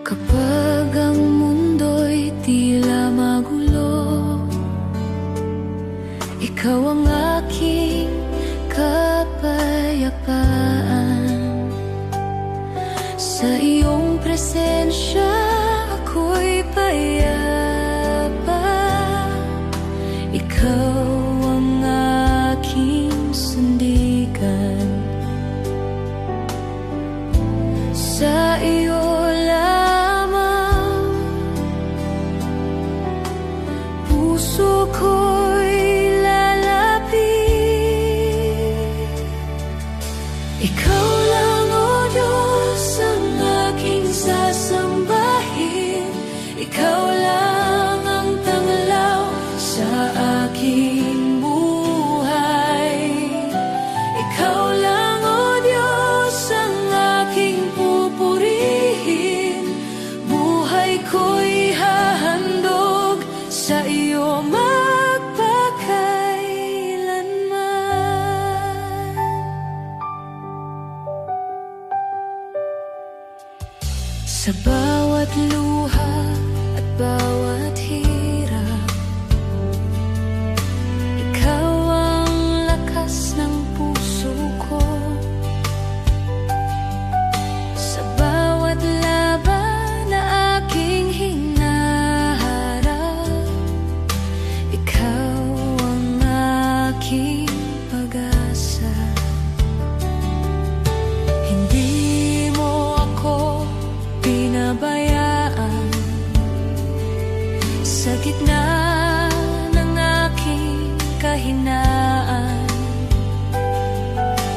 Kapag ang mundo'y tila magulo, ikaw ang aking kapayapaan. Sa iyong presensya ako'y payapa. Ikaw ang aking sandigan. sa iyo lamang. Puso ko'y lalapit. Ikaw lang, O Diyos, ang aking sasambahin. Ikaw lang ang tanglaw sa aking buhay. Ikaw lang, O Diyos, ang aking pupurihin. Buhay ko'y hahandog sa iyo magpakailanman. Sa bawat luha at bawat hirap, ikaw ang lakas ng puso ko. Sa bawat laban na aking hinaharap, ikaw ang aking pag-asa. Hindi mo ako pinabayaan sa gitna ng aking kahinaan.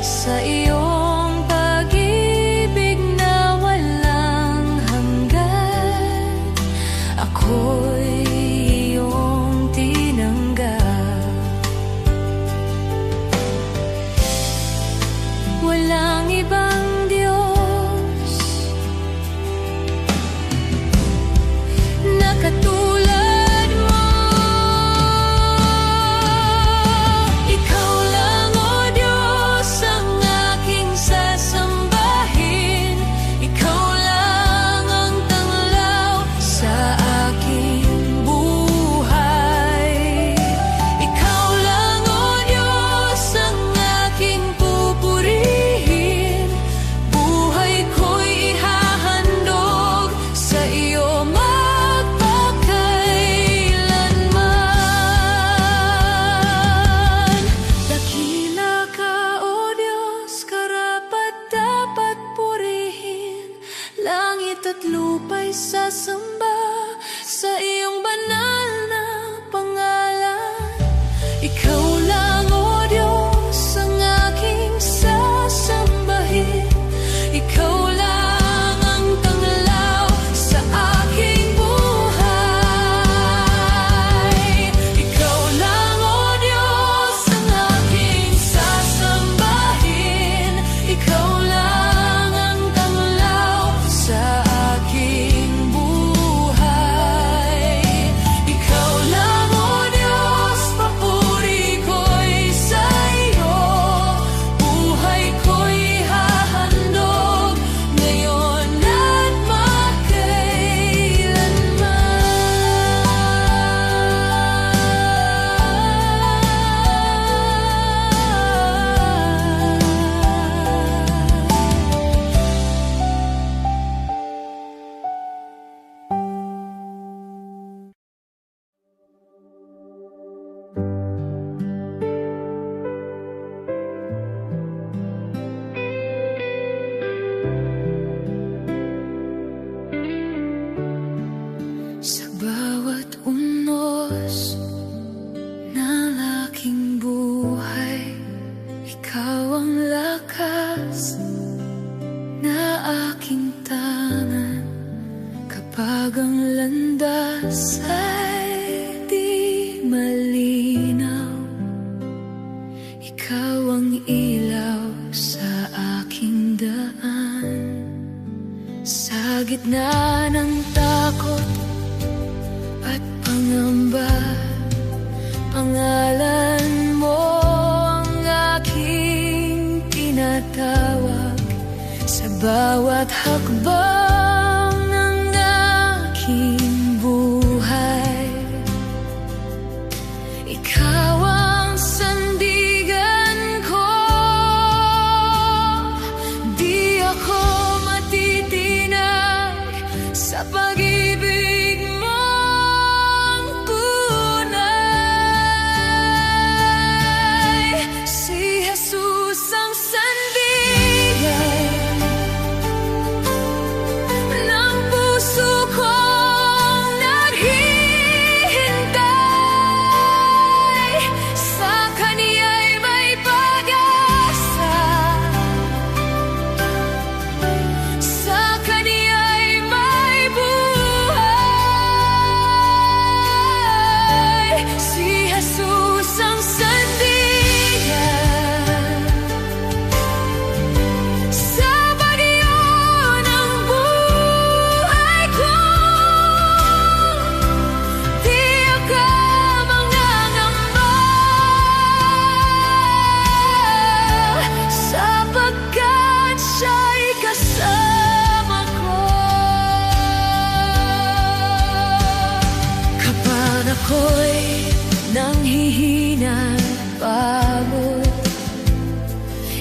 Sa iyong pag-ibig na walang hanggan, ako'y iyong tinanggap. Walang ibang Diyos na katulad mo. Ikaw lang, O Diyos, ang aking sasambahin. Ikaw lang ang tanglaw sa aking buhay. Ikaw lang, O Diyos, ang aking pupurihin. Buhay ko'y ihahandog sa iyo magpakailanman. Dakila ka, O Diyos, karapat-dapat purihin. Langit at lupa'y sasamba sa iyong banal na pangalan. Ikaw lang, O Diyos, ang aking sasambahin. Ikaw lang ang tanglaw sa aking buhay. Ikaw lang, O Diyos, ang aking sasambahin. Ikaw lang ang tanglaw sa aking buhay. Ikaw lang, O Diyos, papuri ko'y sa iyo. Buhay ko'y hahandog ngayon at sa bawat unos ng aking buhay, ikaw ang lakas na aking tangan. Kapag ang landas ay di malinaw, ikaw ang ilaw sa aking daan. Sa gitna ng takot at pangamba, pangalan mo ang aking tinatawag. Sa bawat hakbang ng aking buhay, ikaw ang sandigan ko. Di ako matitinag sa pag-ibig mong tunay. Si Jesus ang sandigan ako'y nanghihinang pagod.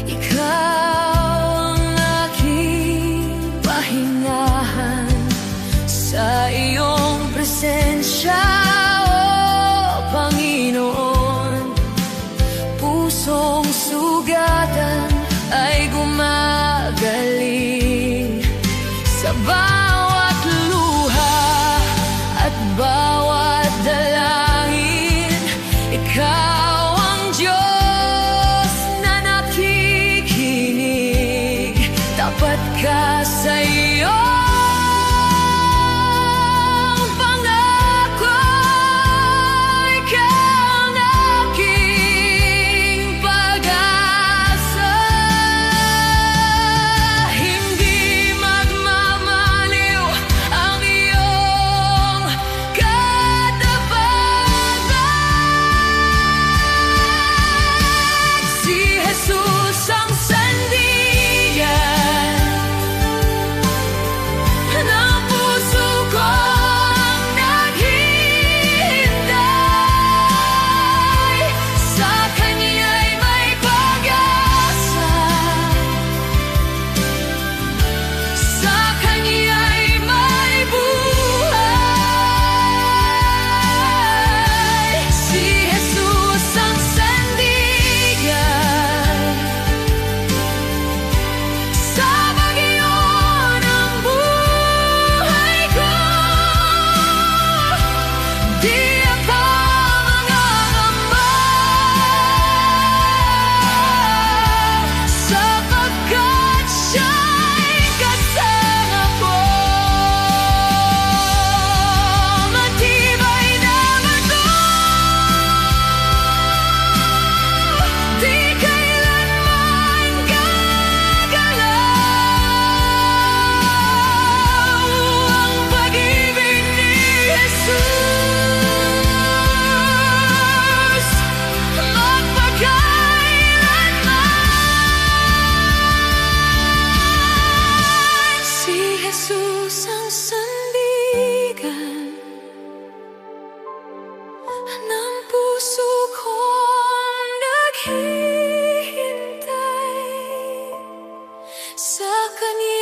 Ikaw ang aking pahingahan sa iyong presensya, o Panginoon. Pusong sugatan ay gumagaling sa bawat luha at bawat dalangin. Ikaw ang Diyos na nakikinig, tapat ka sa iyong pangako. Ikaw ang aking pag-asa. Hindi magmamaliw ang iyong katapangan. Si Jesus ang sandigan ng puso kong naghihintay. Sa Kanya'y may pag-asa, sa Kanya'y may buhay. Si Jesus ang sandigan sa bagyo ng buhay ko. Di ako mangangamba, sapagkat siya'y kasama ko. Matibay na bato, di kailanman gagalaw. Ang pag-ibig ni Jesus magpakailanman. Si Jesus ang sandigan ng puso kong naghihintay. Sa Kanya